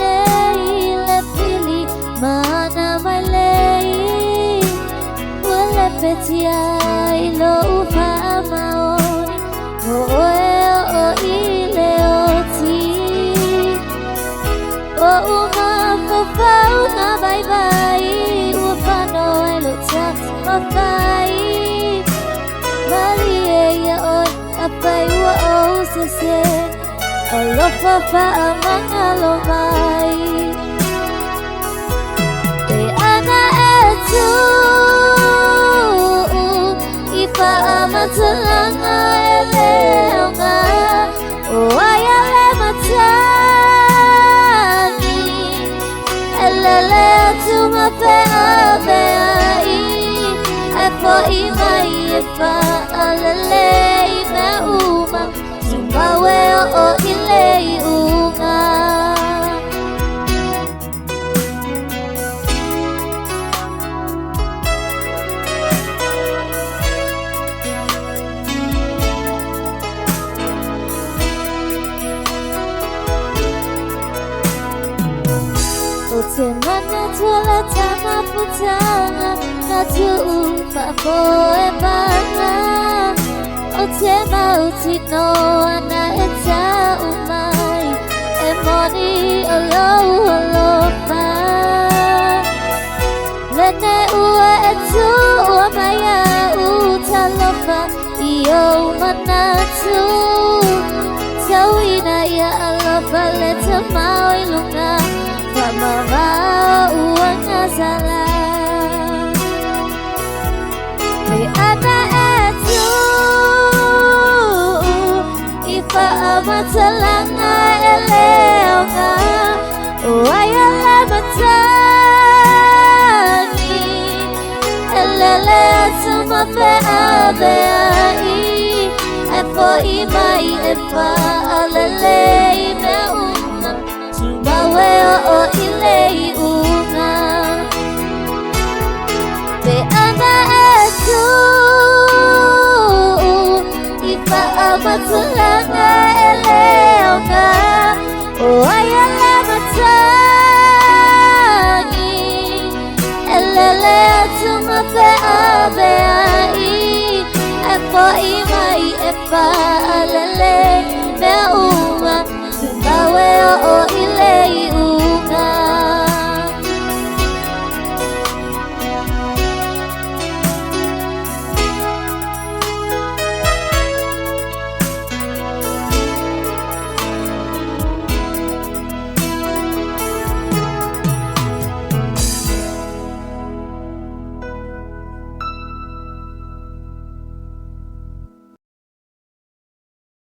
nei le pili mana mai lei wala petia ilo ufa maoni o ile oti o uma fafau na bye bye ufa no ilo tax mafai mali ya oi apai wa o se alofa fa amangalo mai te ana etu ifa amatulanga eleonga o ayale matani elele tu mafe aveai efo imai efa alele ime uma Mawe o ilei unga O te mana tola tama putanga Na tu ufa po e banga O te mauti no ana e ta umai E moni alofa Lene ua e tu ua maya utalofa Iyo manatu Tauina ia alofa le te mau ilunga Whamara ua ngazala Me ana e tu Matalanga eleonga o ayala matani elele atuma fe aveai efo imai efa alele ime uma tumawe o ilei unga te ana etu ifa matalanga eleonga o ayala matani elele atuma fe aveai efo imai efa alele me